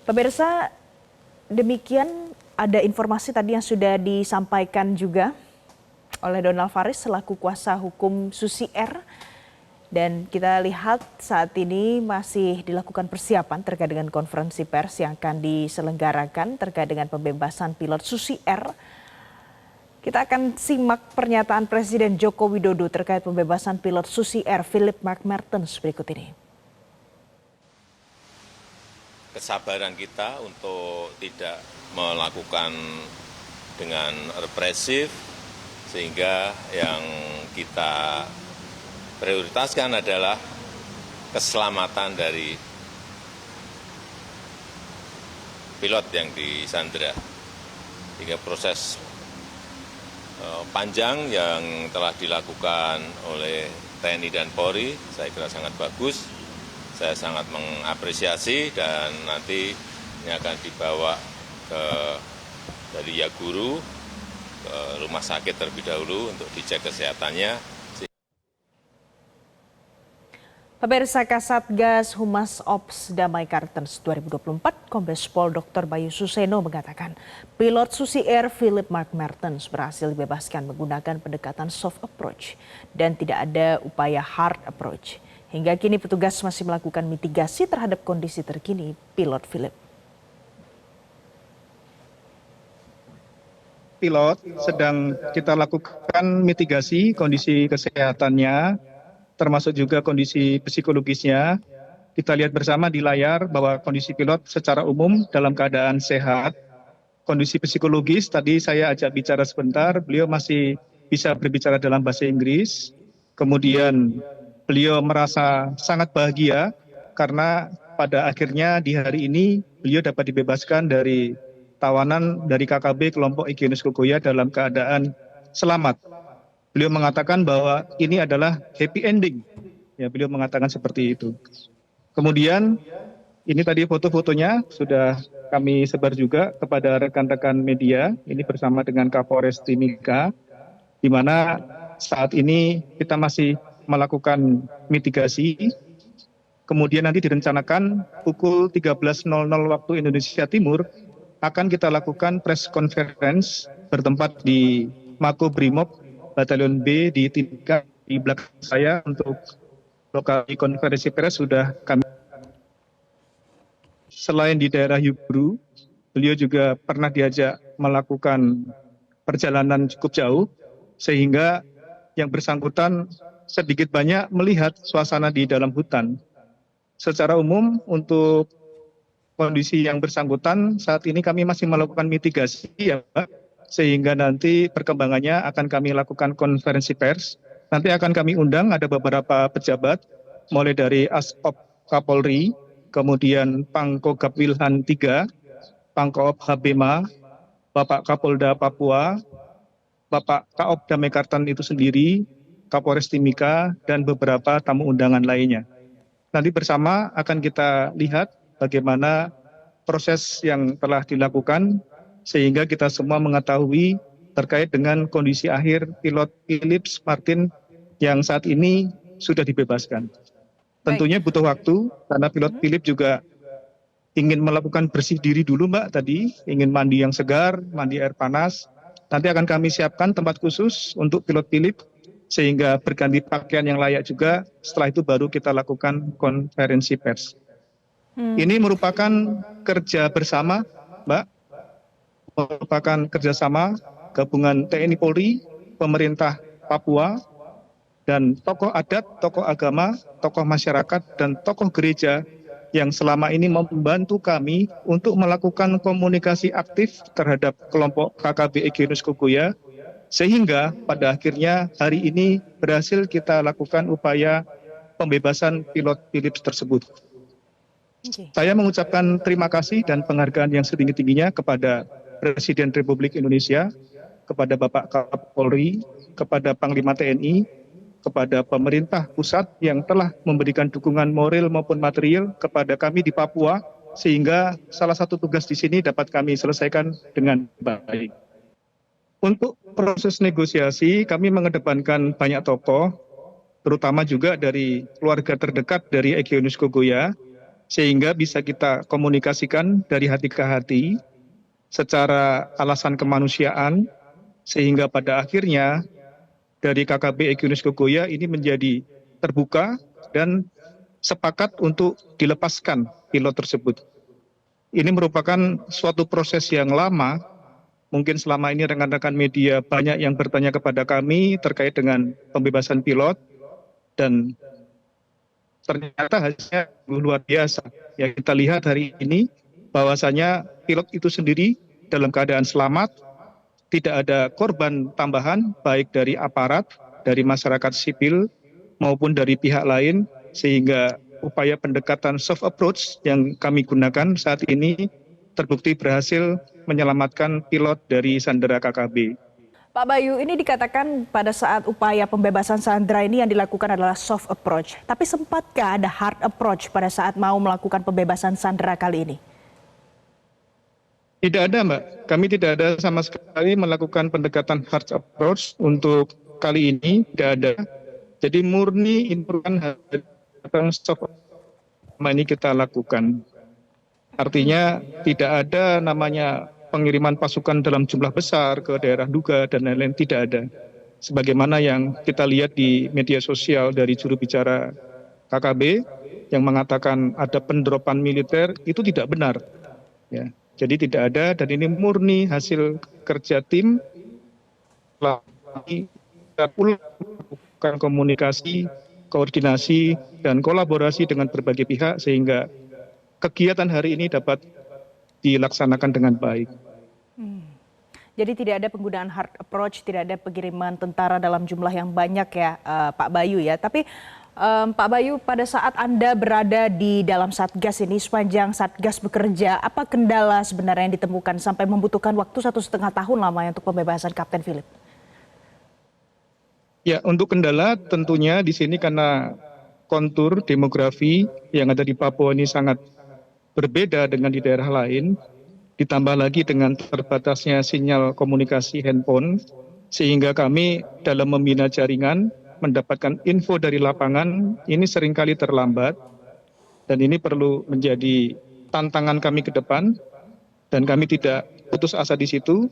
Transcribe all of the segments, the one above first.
Pemirsa, demikian ada informasi tadi yang sudah disampaikan juga oleh Donald Faris selaku kuasa hukum Susi R. Dan kita lihat saat ini masih dilakukan persiapan terkait dengan konferensi pers yang akan diselenggarakan terkait dengan pembebasan pilot Susi R. Kita akan simak pernyataan Presiden Joko Widodo terkait pembebasan pilot Susi R. Philip Mark Mertens berikut ini. Kesabaran kita untuk tidak melakukan dengan represif, sehingga yang kita prioritaskan adalah keselamatan dari pilot yang disandra. Hingga proses panjang yang telah dilakukan oleh TNI dan Polri, saya kira sangat bagus. Saya sangat mengapresiasi dan nanti ini akan dibawa dari Yaguru ke rumah sakit terlebih dahulu untuk dicek kesehatannya. Pemirsa, Kasatgas Humas Ops Damai Kartens 2024, Kombes Pol Dr. Bayu Suseno mengatakan pilot Susi Air Philip Mark Mertens berhasil dibebaskan menggunakan pendekatan soft approach dan tidak ada upaya hard approach. Hingga kini petugas masih melakukan mitigasi terhadap kondisi terkini pilot Philip. Pilot sedang kita lakukan mitigasi kondisi kesehatannya, termasuk juga kondisi psikologisnya. Kita lihat bersama di layar bahwa kondisi pilot secara umum dalam keadaan sehat. Kondisi psikologis tadi saya ajak bicara sebentar, beliau masih bisa berbicara dalam bahasa Inggris. Kemudian beliau merasa sangat bahagia karena pada akhirnya di hari ini beliau dapat dibebaskan dari tawanan dari KKB kelompok Egyanus Kogoya dalam keadaan selamat. Beliau mengatakan bahwa ini adalah happy ending. Ya, beliau mengatakan seperti itu. Kemudian ini tadi foto-fotonya sudah kami sebar juga kepada rekan-rekan media. Ini bersama dengan Kapolres Timika, di mana saat ini kita masih melakukan mitigasi. Kemudian nanti direncanakan pukul 13.00 waktu Indonesia Timur akan kita lakukan press conference bertempat di Makobrimob Batalion B di Timika di belakang saya. Untuk lokasi konferensi pers sudah kami. Selain di daerah Yubru, beliau juga pernah diajak melakukan perjalanan cukup jauh sehingga yang bersangkutan sedikit banyak melihat suasana di dalam hutan. Secara umum untuk kondisi yang bersangkutan saat ini kami masih melakukan mitigasi ya Pak, sehingga nanti perkembangannya akan kami lakukan konferensi pers. Nanti akan kami undang ada beberapa pejabat mulai dari Asop Kapolri, kemudian Pangkogap Wilhan III, Pangkop Habema, Bapak Kapolda Papua, Bapak Kaopda Mekartan itu sendiri, Kapolres Timika, dan beberapa tamu undangan lainnya. Nanti bersama akan kita lihat bagaimana proses yang telah dilakukan sehingga kita semua mengetahui terkait dengan kondisi akhir pilot Philip Martin yang saat ini sudah dibebaskan. Tentunya butuh waktu karena pilot Philip juga ingin melakukan bersih diri dulu Mbak tadi, ingin mandi yang segar, mandi air panas. Nanti akan kami siapkan tempat khusus untuk pilot Philip sehingga berganti pakaian yang layak juga. Setelah itu baru kita lakukan konferensi pers. Ini merupakan kerja bersama, Mbak, merupakan kerjasama gabungan TNI Polri, pemerintah Papua, dan tokoh adat, tokoh agama, tokoh masyarakat, dan tokoh gereja yang selama ini membantu kami untuk melakukan komunikasi aktif terhadap kelompok KKB Egyanus Kogoya, sehingga pada akhirnya hari ini berhasil kita lakukan upaya pembebasan pilot Philip tersebut. Saya mengucapkan terima kasih dan penghargaan yang setinggi-tingginya kepada Presiden Republik Indonesia, kepada Bapak Kapolri, kepada Panglima TNI, kepada pemerintah pusat yang telah memberikan dukungan moral maupun material kepada kami di Papua, sehingga salah satu tugas di sini dapat kami selesaikan dengan baik. Untuk proses negosiasi, kami mengedepankan banyak tokoh, terutama juga dari keluarga terdekat dari Egyanus Kogoya, sehingga bisa kita komunikasikan dari hati ke hati secara alasan kemanusiaan, sehingga pada akhirnya dari KKB Equinus Kogoya ini menjadi terbuka dan sepakat untuk dilepaskan pilot tersebut. Ini merupakan suatu proses yang lama. Mungkin selama ini rekan-rekan media banyak yang bertanya kepada kami terkait dengan pembebasan pilot, dan ternyata hasilnya luar biasa. Yang kita lihat hari ini bahwasanya pilot itu sendiri dalam keadaan selamat, tidak ada korban tambahan baik dari aparat, dari masyarakat sipil maupun dari pihak lain, sehingga upaya pendekatan soft approach yang kami gunakan saat ini terbukti berhasil menyelamatkan pilot dari Sandera KKB. Pak Bayu, ini dikatakan pada saat upaya pembebasan sandera ini yang dilakukan adalah soft approach. Tapi sempatkah ada hard approach pada saat mau melakukan pembebasan sandera kali ini? Tidak ada, Mbak. Kami tidak ada sama sekali melakukan pendekatan hard approach untuk kali ini, tidak ada. Jadi murni merupakan soft approach ini kita lakukan. Artinya tidak ada namanya pengiriman pasukan dalam jumlah besar ke daerah duga dan lain-lain, tidak ada. Sebagaimana yang kita lihat di media sosial dari juru bicara KKB yang mengatakan ada pendropan militer, itu tidak benar. Ya, jadi tidak ada, dan ini murni hasil kerja tim. Kita melakukan komunikasi, koordinasi, dan kolaborasi dengan berbagai pihak sehingga kegiatan hari ini dapat dilaksanakan dengan baik. Jadi tidak ada penggunaan hard approach, tidak ada pengiriman tentara dalam jumlah yang banyak ya Pak Bayu ya. Tapi Pak Bayu, pada saat Anda berada di dalam Satgas ini, sepanjang Satgas bekerja, apa kendala sebenarnya yang ditemukan sampai membutuhkan waktu 1,5 tahun lamanya untuk pembebasan Kapten Philip? Ya, untuk kendala tentunya di sini karena kontur demografi yang ada di Papua ini sangat berbeda dengan di daerah lain, ditambah lagi dengan terbatasnya sinyal komunikasi handphone, sehingga kami dalam membina jaringan, mendapatkan info dari lapangan, ini seringkali terlambat, dan ini perlu menjadi tantangan kami ke depan, dan kami tidak putus asa di situ.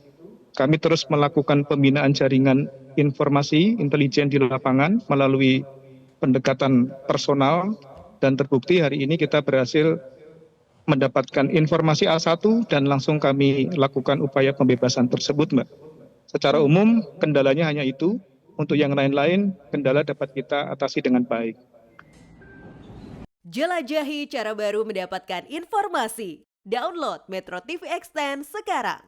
Kami terus melakukan pembinaan jaringan informasi intelijen di lapangan melalui pendekatan personal, dan terbukti hari ini kita berhasil mendapatkan informasi A1 dan langsung kami lakukan upaya pembebasan tersebut, Mbak. Secara umum kendalanya hanya itu, untuk yang lain-lain kendala dapat kita atasi dengan baik. Jelajahi cara baru mendapatkan informasi. Download Metro TV Extend sekarang.